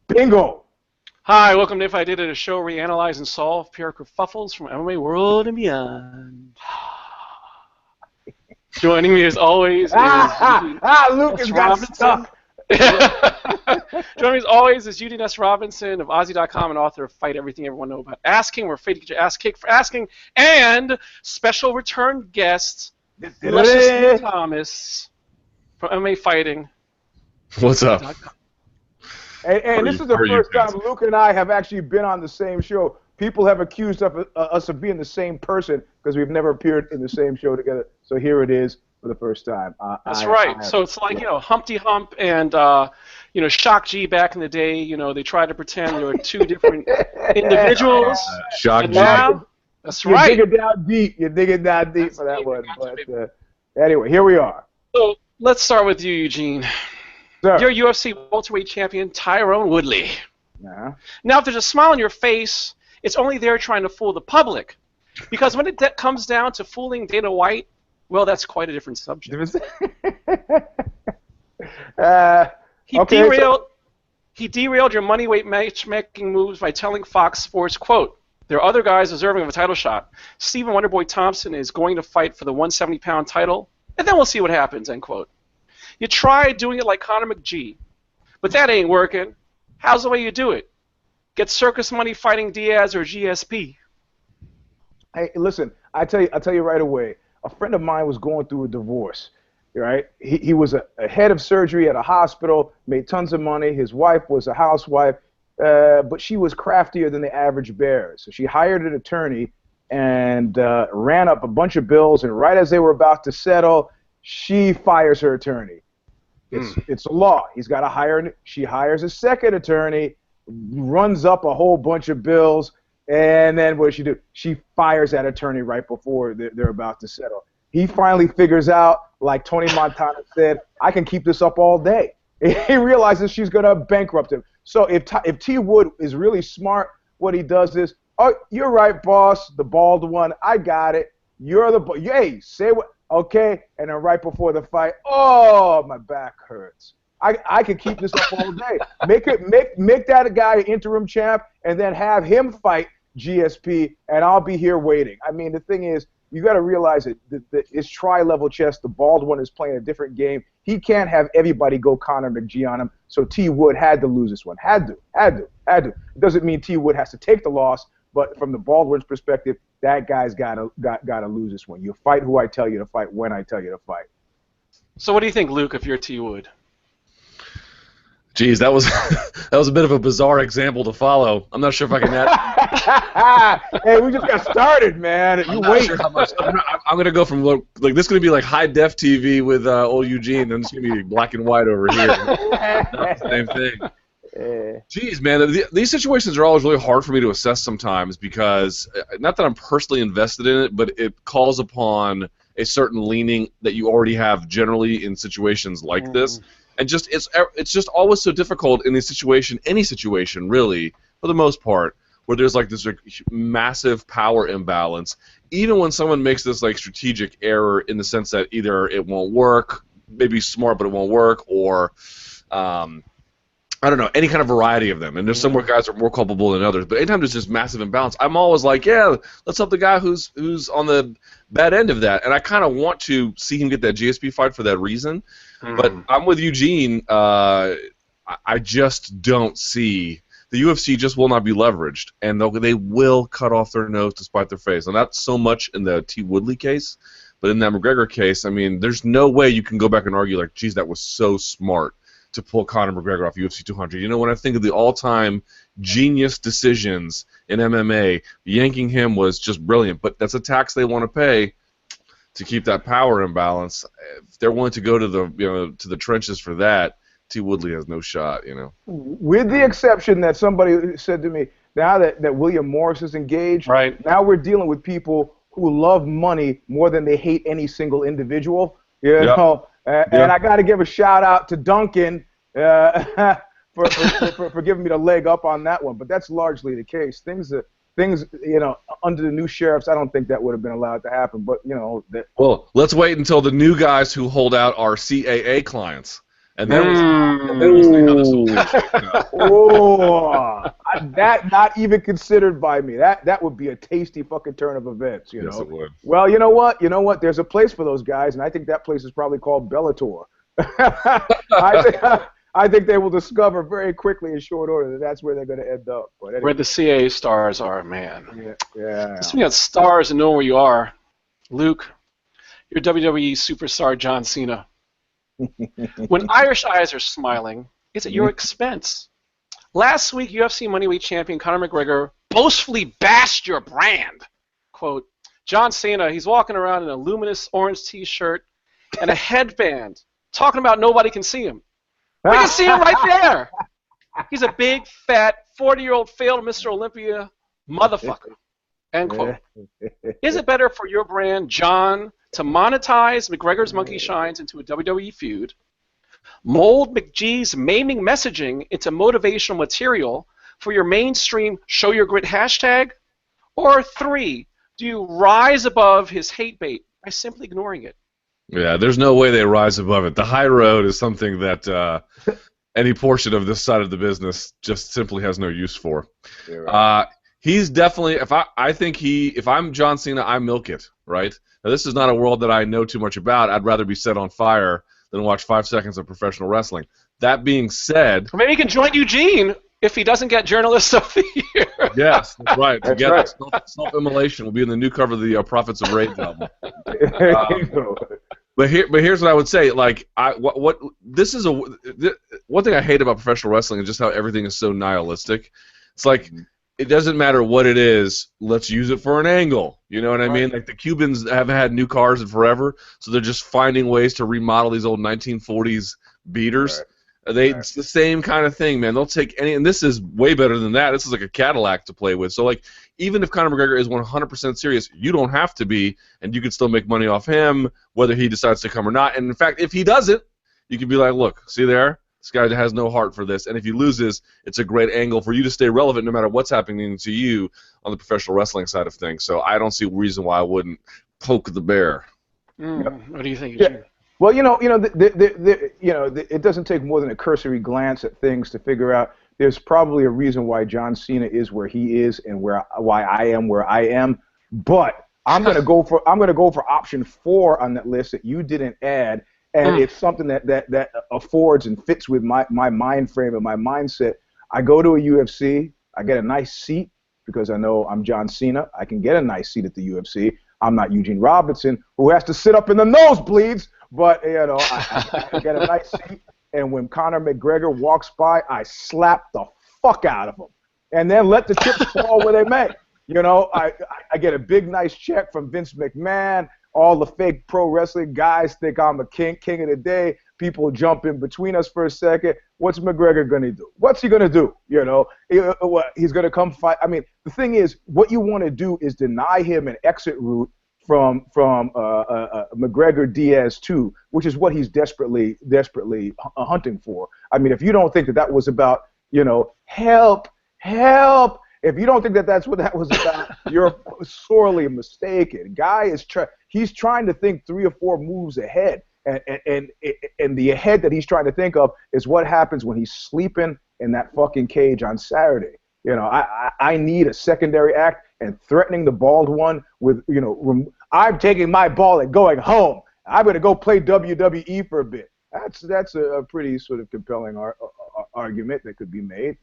Bingo. Hi, welcome to If I Did It, a show where we analyze and solve pure kerfuffles from MMA world and beyond. Joining me as always is Eugene Lucas S. got Robinson. stuck. Joining me as always is Eugene S. Robinson of Aussie.com and author of Fight Everything Everyone Knows About Asking. We're afraid to get your ass kicked for asking. And special return guest, Luscious Thomas from MMA Fighting. What's up? And this is the first time Luke and I have actually been on the same show. People have accused us of being the same person because we've never appeared in the same show together. So here it is for the first time. That's right. So it's like, Humpty Hump and, Shock G back in the day. They tried to pretend there were two different individuals. Shock G. That's right. You're digging down deep for that one. But anyway, here we are. So let's start with you, Eugene. Sir. You're UFC welterweight champion Tyron Woodley. Yeah. Now, if there's a smile on your face, it's only there trying to fool the public. Because when it comes down to fooling Dana White, well, that's quite a different subject. He derailed your money-weight matchmaking moves by telling Fox Sports, quote, "There are other guys deserving of a title shot. Stephen Wonderboy Thompson is going to fight for the 170-pound title, and then we'll see what happens," end quote. You tried doing it like Conor McGee, but that ain't working. How's the way you do it? Get circus money fighting Diaz or GSP? Hey, listen, I'll tell you right away. A friend of mine was going through a divorce, right? He was a head of surgery at a hospital, made tons of money. His wife was a housewife, but she was craftier than the average bear. So she hired an attorney and ran up a bunch of bills, and right as they were about to settle, she fires her attorney. It's a law. He's got to hire. She hires a second attorney, runs up a whole bunch of bills, and then what does she do? She fires that attorney right before they're about to settle. He finally figures out, like Tony Montana said, I can keep this up all day. He realizes she's going to bankrupt him. So if T. Wood is really smart, what he does is, oh, you're right, boss, the bald one. I got it. You're the hey, say what? Okay, and then right before the fight, oh, my back hurts. I could keep this up all day. Make that a guy interim champ, and then have him fight GSP, and I'll be here waiting. I mean, the thing is, you got to realize it. It's tri-level chess. The bald one is playing a different game. He can't have everybody go Conor McGee on him. So T. Wood had to lose this one. Had to. It doesn't mean T. Wood has to take the loss, but from the Baldwin's perspective, that guy's got to lose this one. You fight who I tell you to fight when I tell you to fight. So what do you think, Luke, if you're T. Wood? Geez, that was a bit of a bizarre example to follow. I'm not sure if I can add. Hey, we just got started, man. You wait. Sure I'm gonna go from this is gonna be like high def TV with old Eugene, and it's gonna be black and white over here. Not the same thing. Geez, man, these situations are always really hard for me to assess sometimes because not that I'm personally invested in it, but it calls upon a certain leaning that you already have generally in situations like this. And it's just always so difficult in this situation, any situation really, for the most part, where there's like this massive power imbalance. Even when someone makes this like strategic error in the sense that either it won't work, maybe smart but it won't work, or I don't know, any kind of variety of them. And there's some where guys are more culpable than others. But anytime there's just massive imbalance, I'm always like, yeah, let's help the guy who's on the bad end of that. And I kind of want to see him get that GSP fight for that reason. But I'm with Eugene. I just don't see the UFC just will not be leveraged, and they will cut off their nose to spite their face. And not so much in the T. Woodley case, but in that McGregor case, I mean, there's no way you can go back and argue like, geez, that was so smart to pull Conor McGregor off UFC 200. You know, when I think of the all-time genius decisions in MMA, yanking him was just brilliant. But that's a tax they want to pay to keep that power imbalance. If they're willing to go to the trenches for that, T. Woodley has no shot. With the exception that somebody said to me, now that William Morris is engaged, right. Now we're dealing with people who love money more than they hate any single individual. You know. And I got to give a shout out to Duncan for giving me the leg up on that one. But that's largely the case. Things, under the new sheriffs, I don't think that would have been allowed to happen. But well, let's wait until the new guys who hold out are CAA clients. And then we'll see how this whole thing shakes out. That not even considered by me. That would be a tasty fucking turn of events, you know. Yes, it would. Well, you know what? There's a place for those guys, and I think that place is probably called Bellator. I think they will discover very quickly in short order that that's where they're going to end up. But anyway. Where the CA stars are, man. Yeah. Speaking of stars and knowing where you are, Luke, you're WWE superstar John Cena. When Irish eyes are smiling, it's at your expense. Last week, UFC Moneyweight champion Conor McGregor boastfully bashed your brand. Quote, John Cena, he's walking around in a luminous orange T-shirt and a headband, talking about nobody can see him. We can see him right there. He's a big, fat, 40-year-old failed Mr. Olympia motherfucker. End quote. Is it better for your brand, John, to monetize McGregor's monkey shines into a WWE feud, mold McGee's maiming messaging into motivational material for your mainstream show your grit hashtag, or 3, do you rise above his hate bait by simply ignoring it? Yeah, there's no way they rise above it. The high road is something that any portion of this side of the business just simply has no use for. Right. He's definitely, if I'm John Cena, I milk it, right? Now, this is not a world that I know too much about. I'd rather be set on fire than watch 5 seconds of professional wrestling. That being said... Maybe he can join Eugene if he doesn't get Journalist of the Year. Yes, that's right. Together, Self-Immolation will be in the new cover of the Prophets of Rage album. But here's what I would say. Like, one thing I hate about professional wrestling is just how everything is so nihilistic. It's like, it doesn't matter what it is, let's use it for an angle. You know what I mean? Like, the Cubans haven't had new cars in forever, so they're just finding ways to remodel these old 1940s beaters. It's the same kind of thing, man. They'll take any, and this is way better than that. This is like a Cadillac to play with. So, like, even if Conor McGregor is 100% serious, you don't have to be, and you can still make money off him, whether he decides to come or not. And in fact, if he doesn't, you can be like, look, see there? This guy has no heart for this. And if he loses, it's a great angle for you to stay relevant no matter what's happening to you on the professional wrestling side of things. So I don't see a reason why I wouldn't poke the bear. What do you think, Eugene? Well, it doesn't take more than a cursory glance at things to figure out there's probably a reason why John Cena is where he is and why I am where I am. But I'm gonna go for option 4 on that list that you didn't add, and it's something that affords and fits with my mind frame and my mindset. I go to a UFC, I get a nice seat because I know I'm John Cena. I can get a nice seat at the UFC. I'm not Eugene Robinson, who has to sit up in the nosebleeds. But, I get a nice seat, and when Conor McGregor walks by, I slap the fuck out of him, and then let the chips fall where they may. I get a big, nice check from Vince McMahon. All the fake pro wrestling guys think I'm a king of the day. People jump in between us for a second. What's McGregor going to do? What's he going to do? He's going to come fight. I mean, the thing is, what you want to do is deny him an exit route from McGregor Diaz 2, which is what he's desperately hunting for. I mean, if you don't think that was about, help, if you don't think that that's what that was about, you're sorely mistaken. Guy is he's trying to think 3 or 4 moves ahead, and the ahead that he's trying to think of is what happens when he's sleeping in that fucking cage on Saturday. I need a secondary act, and threatening the bald one with, I'm taking my ball and going home. I'm going to go play WWE for a bit. That's a pretty sort of compelling argument that could be made,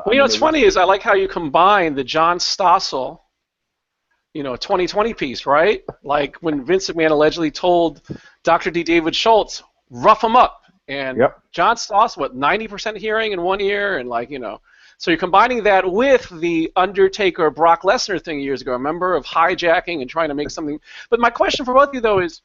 what's funny is I like how you combine the John Stossel, 2020 piece, right? Like when Vince McMahon allegedly told Dr. D. David Schultz, rough him up. And John Stossel, 90% hearing in one ear, and So you're combining that with the Undertaker Brock Lesnar thing years ago, remember, of hijacking and trying to make something. But my question for both of you, though, is,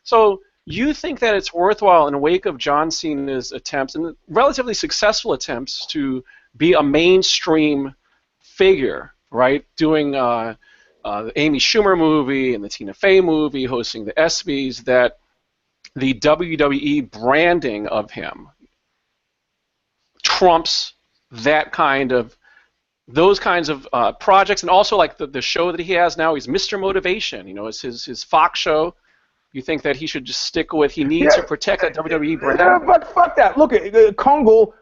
so you think that it's worthwhile in the wake of John Cena's attempts, and relatively successful attempts, to be a mainstream figure, right, doing the Amy Schumer movie and the Tina Fey movie, hosting the ESPYs, that the WWE branding of him trumps those kinds of projects, and also like the show that he has now, he's Mr. Motivation. It's his Fox show You think that he should just stick with he needs to protect that WWE brand? But fuck that. Look, Congo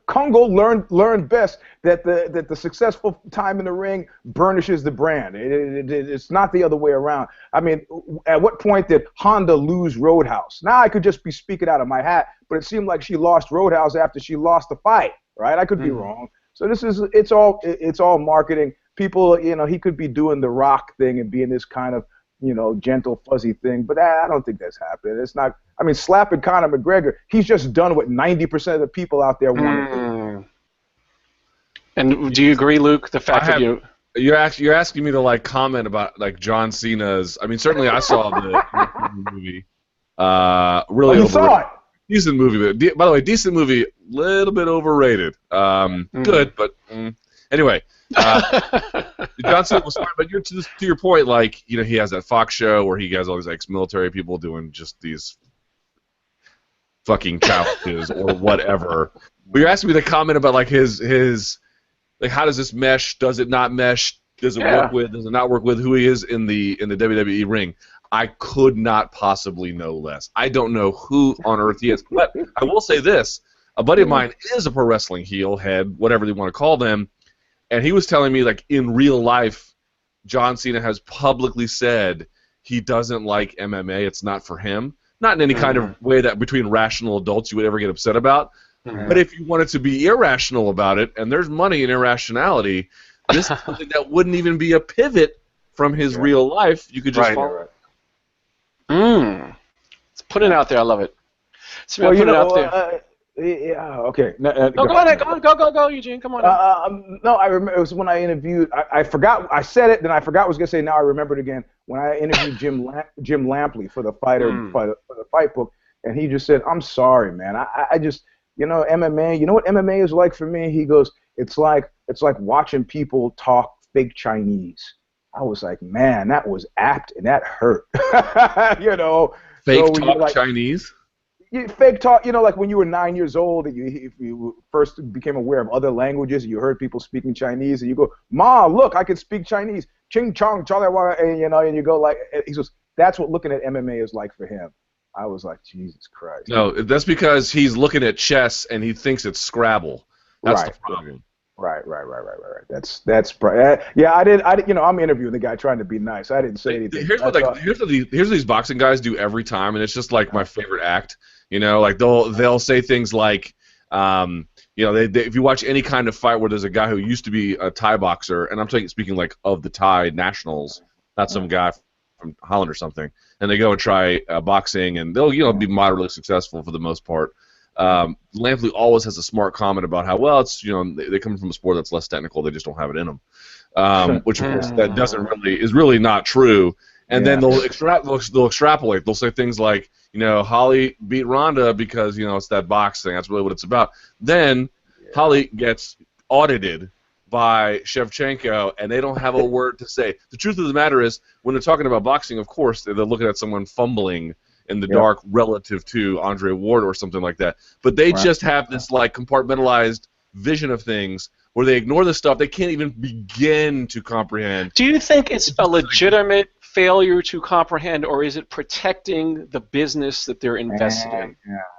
learned best that the successful time in the ring burnishes the brand. It's not the other way around. I mean, at what point did Honda lose Roadhouse? Now I could just be speaking out of my hat, but it seemed like she lost Roadhouse after she lost the fight, right? I could be wrong. So it's all marketing. People, he could be doing the Rock thing and being this kind of, gentle, fuzzy thing, but I don't think that's happening. It's not. I mean, slapping Conor McGregor, he's just done what 90% of the people out there want to do. And do you agree, Luke? The fact that you're asking me to like comment about like John Cena's. I mean, certainly I saw the movie. Really, you saw it. Decent movie, but by the way, decent movie, little bit overrated. Good, but anyway. John Cena was smart, but to your point, like he has that Fox show where he has all these ex-military people doing just these fucking challenges or whatever. But you're asking me to comment about like his like how does this mesh? Does it not mesh? Does it work with? Does it not work with who he is in the WWE ring? I could not possibly know less. I don't know who on earth he is, but I will say this: a buddy of mine is a pro wrestling heel, head, whatever they want to call them. And he was telling me, like, in real life, John Cena has publicly said he doesn't like MMA. It's not for him. Not in any kind of way that between rational adults you would ever get upset about. But if you wanted to be irrational about it, and there's money in irrationality, this is something that wouldn't even be a pivot from his real life. You could just follow it. Let's put it out there. I love it. So well, put it out there. Yeah. Okay. No, go ahead. Go, Eugene. Come on. No, I remember it was when I interviewed. I forgot. I said it, then I forgot. I was gonna say. Now I remembered again when I interviewed Jim Lampley for the for the fight book, and he just said, "I'm sorry, man. I just MMA. You know what MMA is like for me?" He goes, "It's like watching people talk fake Chinese." I was like, "Man, that was apt and that hurt." Fake talk Chinese. Fake talk, like when you were 9 years old and if you first became aware of other languages and you heard people speaking Chinese and you go, "Ma, look, I can speak Chinese." Ching chong, chalawa, and you go like, he goes, that's what looking at MMA is like for him. I was like, Jesus Christ. No, that's because he's looking at chess and he thinks it's Scrabble. That's the problem. Right. That's yeah. I'm interviewing the guy trying to be nice. I didn't say anything. Here's what these boxing guys do every time, and it's just like my favorite act. Like they'll say things like, if you watch any kind of fight where there's a guy who used to be a Thai boxer, and I'm speaking like of the Thai nationals, not some guy from Holland or something, and they go and try boxing, and they'll be moderately successful for the most part. Lampley always has a smart comment about how it's they come from a sport that's less technical, they just don't have it in them, which of course that is really not true. And then they'll extrapolate. They'll say things like, Holly beat Ronda because it's that boxing. That's really what it's about. Then Holly gets audited by Shevchenko, and they don't have a word to say. The truth of the matter is, when they're talking about boxing, of course, they're looking at someone fumbling in the dark relative to Andre Ward or something like that. But they just have this like compartmentalized vision of things where they ignore the stuff they can't even begin to comprehend. Do you think it's a legitimate failure to comprehend, or is it protecting the business that they're invested in?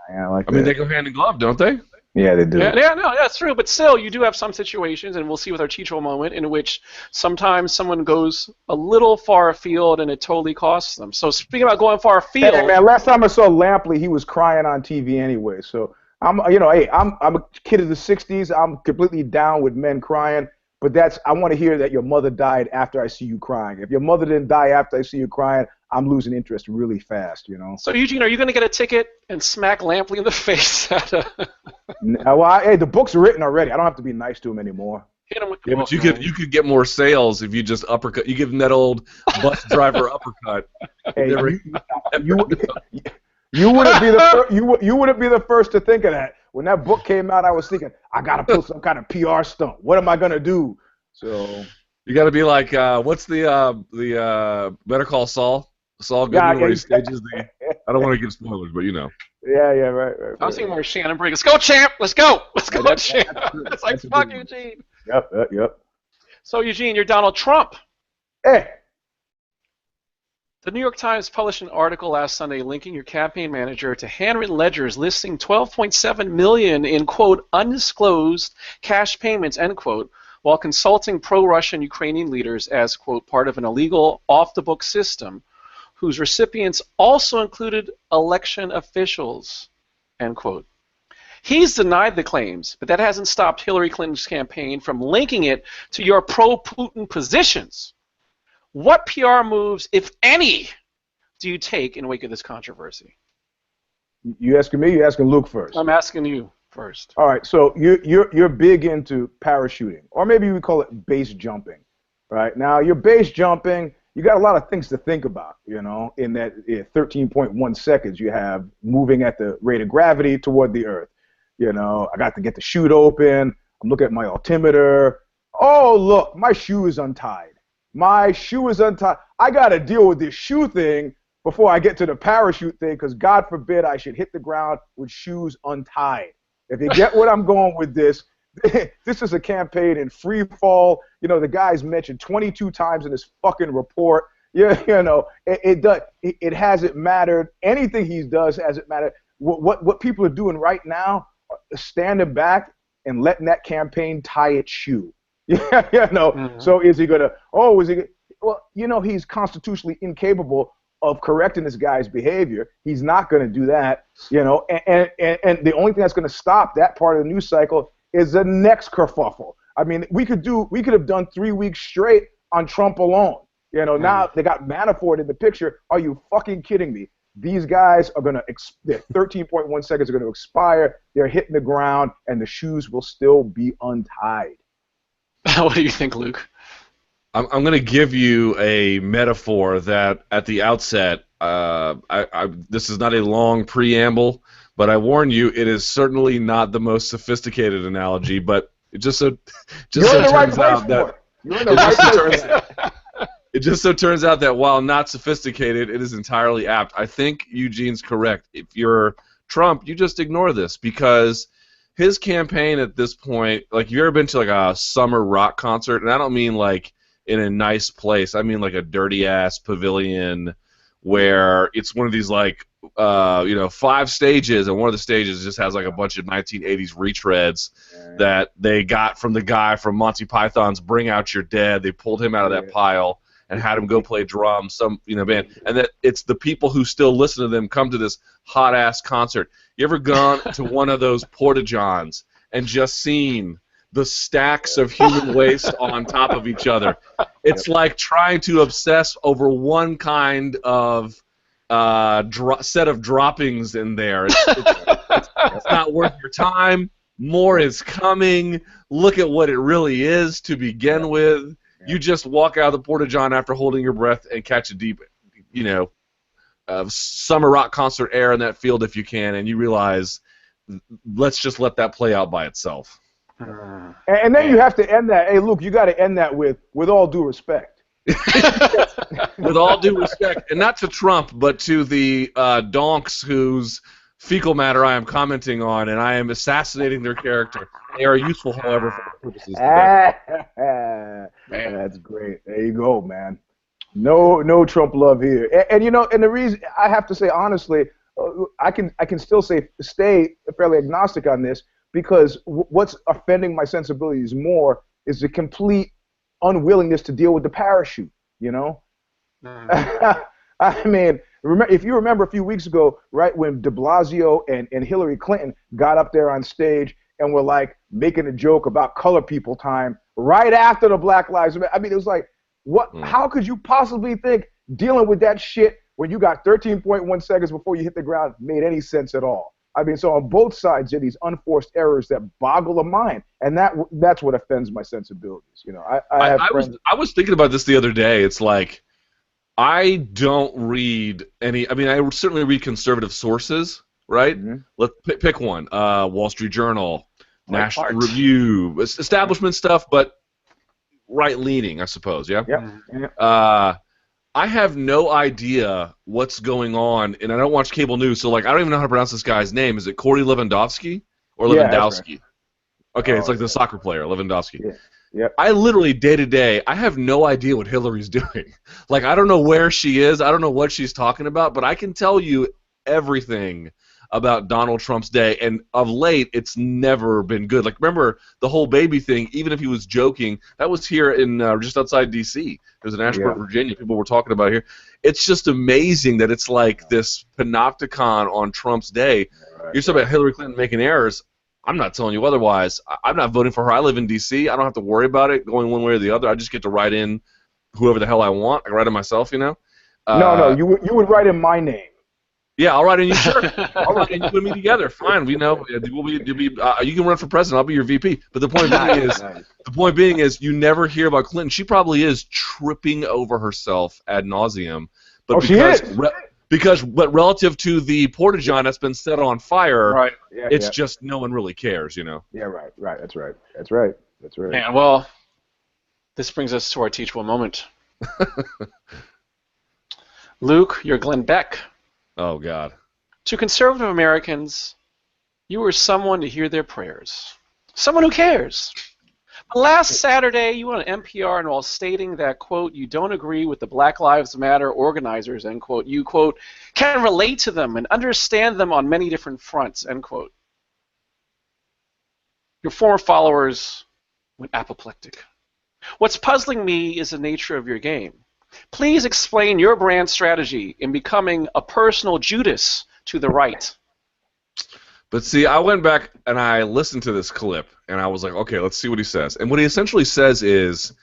Yeah, I mean, they go hand in glove, don't they? Yeah, they do. Yeah, no, that's true. But still, you do have some situations, and we'll see with our Chicho moment, in which sometimes someone goes a little far afield and it totally costs them. So speaking about going far afield, hey, man, last time I saw Lampley, he was crying on TV anyway. So I'm a kid of the '60s. I'm completely down with men crying. But I want to hear that your mother died after I see you crying. If your mother didn't die after I see you crying, I'm losing interest really fast, So, Eugene, are you going to get a ticket and smack Lampley in the face? Hey, the book's written already. I don't have to be nice to him anymore. Hit him with the book, but you could get more sales if you just uppercut. You give him that old bus driver uppercut. Hey, you wouldn't be you wouldn't be the first to think of that. When that book came out, I was thinking, I gotta put some kind of PR stunt. What am I gonna do? So you gotta be like, what's the Better Call Saul? Saul Goodman, where he stages the. I don't want to give spoilers, but Yeah, right. I was thinking more Shannon Briggs. Let's go, champ. Let's go, champ. It's like fuck Eugene. Yep. So Eugene, you're Donald Trump. Hey. The New York Times published an article last Sunday linking your campaign manager to handwritten ledgers listing $12.7 million in, quote, undisclosed cash payments, end quote, while consulting pro-Russian Ukrainian leaders as, quote, part of an illegal off-the-book system whose recipients also included election officials, end quote. He's denied the claims, but that hasn't stopped Hillary Clinton's campaign from linking it to your pro-Putin positions. What PR moves, if any, do you take in wake of this controversy? You asking me? You asking Luke first? I'm asking you first. All right. So you're big into parachuting, or maybe we call it base jumping, right? Now you're base jumping. You got a lot of things to think about, you know. In that 13.1 seconds you have moving at the rate of gravity toward the Earth. You know, I got to get the chute open. I'm looking at my altimeter. Oh, look, my shoe is untied. My shoe is untied. I got to deal with this shoe thing before I get to the parachute thing, because God forbid I should hit the ground with shoes untied. If you get what I'm going with this, this is a campaign in free fall. You know, the guy's mentioned 22 times in his fucking report. Yeah, you know, it hasn't mattered. Anything he does hasn't mattered. What people are doing right now, standing back and letting that campaign tie its shoe. Yeah, you know. Mm-hmm. So is he gonna? Oh, is he? Well, you know, he's constitutionally incapable of correcting this guy's behavior. He's not going to do that. You know, and the only thing that's going to stop that part of the news cycle is the next kerfuffle. I mean, we could have done 3 weeks straight on Trump alone. You know, now they got Manafort in the picture. Are you fucking kidding me? These guys are gonna. Their 13.1 seconds are going to expire. They're hitting the ground, and the shoes will still be untied. What do you think, Luke? I'm going to give you a metaphor that at the outset, this is not a long preamble, but I warn you, it is certainly not the most sophisticated analogy, but it just so turns out that it just so turns out that while not sophisticated, it is entirely apt. I think Eugene's correct. If you're Trump, you just ignore this, because his campaign at this point, like, you ever been to like a summer rock concert? And I don't mean like in a nice place. I mean like a dirty ass pavilion where it's one of these like 5 stages, and one of the stages just has like a bunch of 1980s retreads that they got from the guy from Monty Python's Bring Out Your Dead. They pulled him out of that pile and had him go play drums, band, and that it's the people who still listen to them come to this hot ass concert. You ever gone to one of those porta-johns and just seen the stacks of human waste on top of each other? It's like trying to obsess over one kind of set of droppings in there. It's not worth your time. More is coming. Look at what it really is to begin with. You just walk out of the porta-john after holding your breath and catch a deep, summer rock concert air in that field if you can, and you realize, let's just let that play out by itself. And then you have to end that. Hey, Luke, you got to end that with all due respect. With all due respect, and not to Trump, but to the donks whose fecal matter I am commenting on, and I am assassinating their character. They are useful, however, for purposes. Man, that's great. There you go, man. No Trump love here. And the reason I have to say honestly, I can still stay fairly agnostic on this, because what's offending my sensibilities more is the complete unwillingness to deal with the parachute. You know, I mean, if you remember a few weeks ago, right, when de Blasio and Hillary Clinton got up there on stage and were like making a joke about color people time right after the Black Lives Matter. I mean, it was like, what? How could you possibly think dealing with that shit when you got 13.1 seconds before you hit the ground made any sense at all? I mean, so on both sides, there are these unforced errors that boggle the mind, and that's what offends my sensibilities. You know, I was thinking about this the other day. It's like, I don't read any. I mean, I certainly read conservative sources, right? Mm-hmm. Let's pick one. Wall Street Journal, National Review, establishment stuff, but right-leaning, I suppose. Yeah. Yeah. I have no idea what's going on, and I don't watch cable news, so like I don't even know how to pronounce this guy's name. Is it Corey Lewandowski or Lewandowski? Right. Okay, it's like the soccer player, Lewandowski. Yep. I literally, day to day, I have no idea what Hillary's doing. Like, I don't know where she is. I don't know what she's talking about, but I can tell you everything about Donald Trump's day, and of late, it's never been good. Like, remember the whole baby thing, even if he was joking, that was here in just outside D.C. There's in Ashburn, Virginia. People were talking about here. It's just amazing that it's like this panopticon on Trump's day. You're talking about Hillary Clinton making errors. I'm not telling you otherwise. I'm not voting for her. I live in D.C. I don't have to worry about it going one way or the other. I just get to write in whoever the hell I want. I can write in myself, you know? No, you would write in my name. Yeah, I'll write in you. Sure, I'll write in you and me together. Fine, we know. You can run for president. I'll be your VP. But the point being is, you never hear about Clinton. She probably is tripping over herself ad nauseum. But she is. But relative to the porta-john that's been set on fire, right. It's just no one really cares, you know. Yeah, right. That's right. Man, well, this brings us to our teachable moment. Luke, you're Glenn Beck. Oh, God. To conservative Americans, you are someone to hear their prayers. Someone who cares. But last Saturday, you went on NPR and while stating that, quote, you don't agree with the Black Lives Matter organizers, end quote, you, quote, can relate to them and understand them on many different fronts, end quote. Your former followers went apoplectic. What's puzzling me is the nature of your game. Please explain your brand strategy in becoming a personal Judas to the right. But see, I went back and I listened to this clip, and I was like, okay, let's see what he says. And what he essentially says is,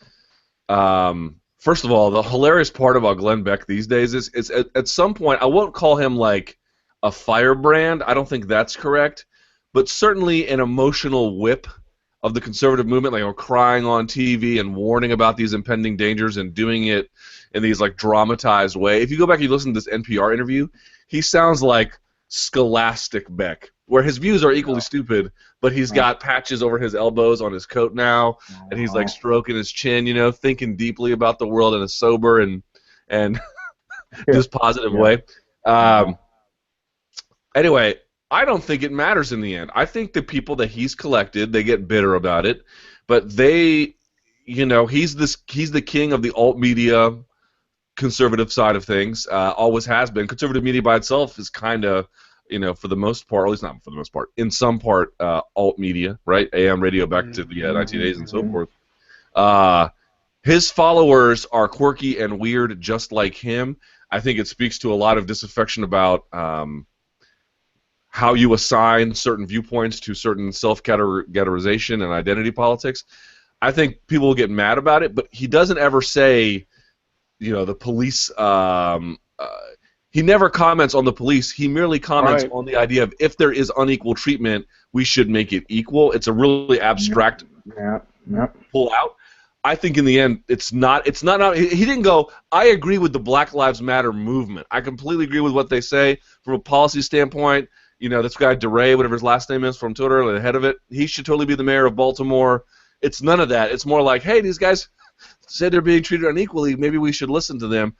first of all, the hilarious part about Glenn Beck these days is at some point, I won't call him like a firebrand. I don't think that's correct. But certainly an emotional whip of the conservative movement, like crying on TV and warning about these impending dangers and doing it in these like dramatized way. If you go back and you listen to this NPR interview, he sounds like Scholastic Beck, where his views are equally stupid, but he's got patches over his elbows on his coat now, and he's like stroking his chin, you know, thinking deeply about the world in a sober and just positive way. Anyway, I don't think it matters in the end. I think the people that he's collected, they get bitter about it, but they, you know, he's the king of the alt media conservative side of things, always has been. Conservative media by itself is kind of, you know, for the most part, or at least not for the most part, in some part, alt media, right? AM radio back to the 1980s and so forth. His followers are quirky and weird just like him. I think it speaks to a lot of disaffection about how you assign certain viewpoints to certain self-categorization and identity politics. I think people will get mad about it, but he doesn't ever say, you know, the police. He never comments on the police. He merely comments on the idea of if there is unequal treatment, we should make it equal. It's a really abstract pull out. I think in the end, it's not. He didn't go, I agree with the Black Lives Matter movement. I completely agree with what they say from a policy standpoint. You know, this guy DeRay, whatever his last name is from Twitter, the head of it, he should totally be the mayor of Baltimore. It's none of that. It's more like, hey, these guys said they're being treated unequally. Maybe we should listen to them.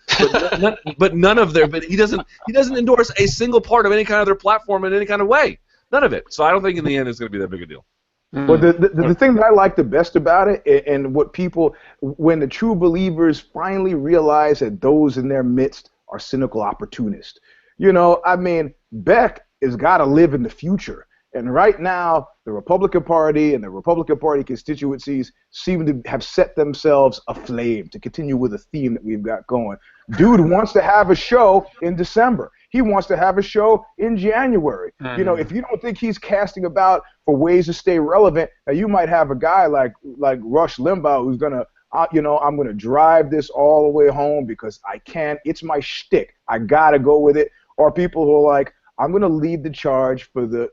But none of their. But he doesn't endorse a single part of any kind of their platform in any kind of way. None of it. So I don't think in the end it's going to be that big a deal. Well, the thing that I like the best about it, and what people, when the true believers finally realize that those in their midst are cynical opportunists. You know, I mean, Beck has got to live in the future. And right now, the Republican Party and the Republican Party constituencies seem to have set themselves aflame to continue with a theme that we've got going. Dude wants to have a show in December. He wants to have a show in January. You know, if you don't think he's casting about for ways to stay relevant, now you might have a guy like Rush Limbaugh who's gonna, you know, I'm gonna drive this all the way home because I can. It's my shtick. I gotta go with it. Or people who are like, I'm going to lead the charge for the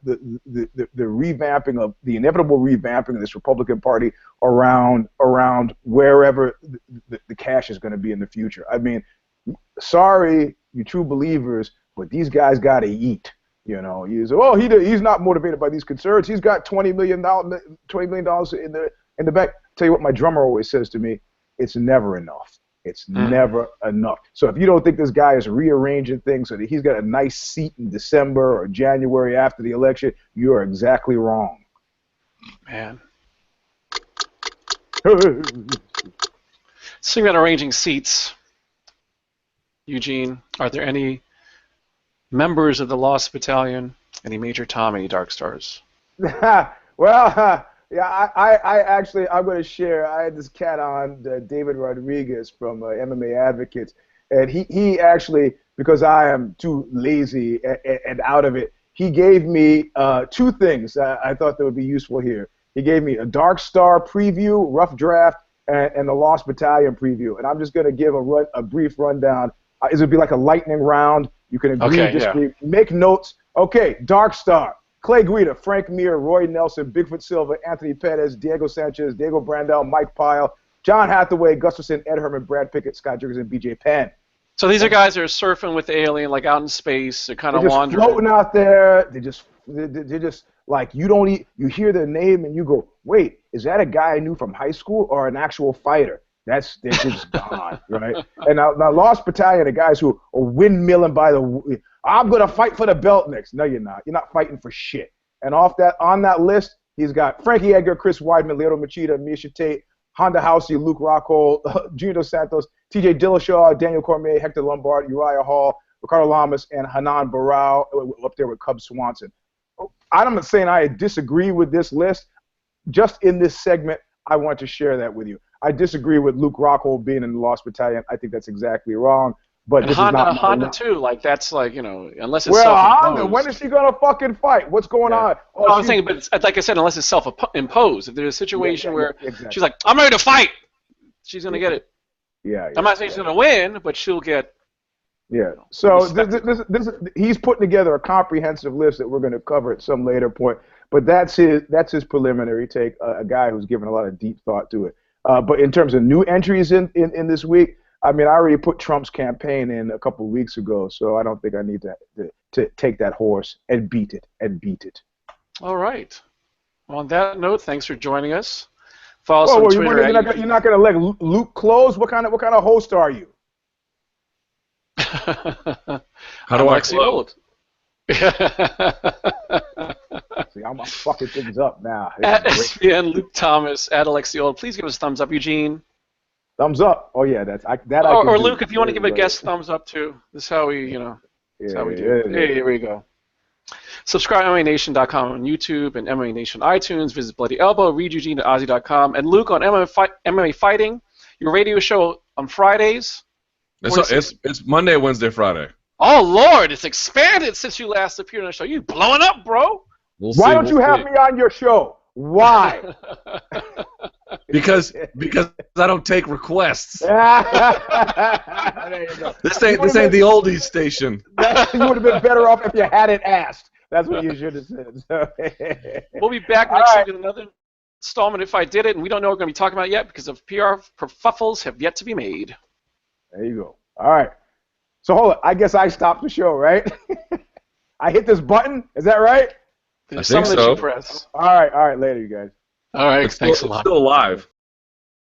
revamping of the inevitable revamping of this Republican Party around wherever the cash is going to be in the future. I mean, sorry, you true believers, but these guys got to eat. You know, you say, oh, he's not motivated by these concerns. He's got $20 million in the bank. Tell you what, my drummer always says to me, it's never enough. It's never enough. So if you don't think this guy is rearranging things so that he's got a nice seat in December or January after the election, you're exactly wrong. Man. Speaking about arranging seats, Eugene, are there any members of the Lost Battalion, any Major Tom, any Dark Stars? Well, yeah, I actually, I'm going to share. I had this cat on, David Rodriguez from MMA Advocates, and he actually, because I am too lazy and out of it, he gave me two things I thought that would be useful here. He gave me a Dark Star preview, rough draft, and the Lost Battalion preview. And I'm just going to give a brief rundown. It would be like a lightning round. You can agree, disagree, make notes. Okay, Dark Star. Clay Guida, Frank Mir, Roy Nelson, Bigfoot Silva, Anthony Pettis, Diego Sanchez, Diego Brandel, Mike Pyle, John Hathaway, Gustafson, Ed Herman, Brad Pickett, Scott Jurgensen, BJ Penn. So these are guys that are surfing with the alien, like out in space. They're kind of wandering. Floating out there. They're just like, you hear their name and you go, wait, is that a guy I knew from high school or an actual fighter? They're just gone, right? And now Lost Battalion are guys who are windmilling by I'm gonna fight for the belt next. No, you're not. You're not fighting for shit. And on that list, he's got Frankie Edgar, Chris Weidman, Leo Machida, Misha Tate, Honda Housey, Luke Rockhold, Junior Dos Santos, T.J. Dillashaw, Daniel Cormier, Hector Lombard, Uriah Hall, Ricardo Lamas, and Hanan Barao up there with Cub Swanson. I'm not saying I disagree with this list. Just in this segment, I want to share that with you. I disagree with Luke Rockhold being in the Lost Battalion. I think that's exactly wrong. But this is not Honda too. Like that's like, unless it's self-imposed. Honda, when is she gonna fucking fight? What's going on? Oh, I'm saying, but it's, like I said, unless it's self-imposed. If there's a situation where she's like, I'm ready to fight, she's gonna get it. Yeah. I'm not saying she's gonna win, but she'll get. Yeah. So this he's putting together a comprehensive list that we're going to cover at some later point. But that's his preliminary take. A guy who's given a lot of deep thought to it. But in terms of new entries in this week, I mean, I already put Trump's campaign in a couple of weeks ago, so I don't think I need to take that horse and beat it. All right. Well, on that note, thanks for joining us. Follow us on Twitter. You're not going to let Luke close? What kind of host are you? How do I close? See, I'm fucking things up now. At SPN Luke Thomas, at Alexei. Please give us a thumbs up, Eugene. Thumbs up. Oh yeah, or Luke, if you want to give a guest thumbs up too. This is how we, that's how we do it. Hey, here we go. Subscribe to MMANation.com on YouTube and MMA Nation iTunes. Visit Bloody Elbow. Read Eugene at Ozzy.com. And Luke on MMA Fighting, your radio show on Fridays. It's Monday, Wednesday, Friday. Oh Lord, it's expanded since you last appeared on the show. You blowing up, bro. Why don't you have me on your show? Why? Because I don't take requests. There you go. This ain't the oldies station. You would have been better off if you hadn't asked. That's what you should have said. We'll be back next week with another installment if I did it, and we don't know what we're going to be talking about yet because of PR kerfuffles have yet to be made. There you go. All right. So hold on. I guess I stopped the show, right? I hit this button. Is that right? I think so. Press. All right. Later, you guys. All right. Thanks a lot. It's still live.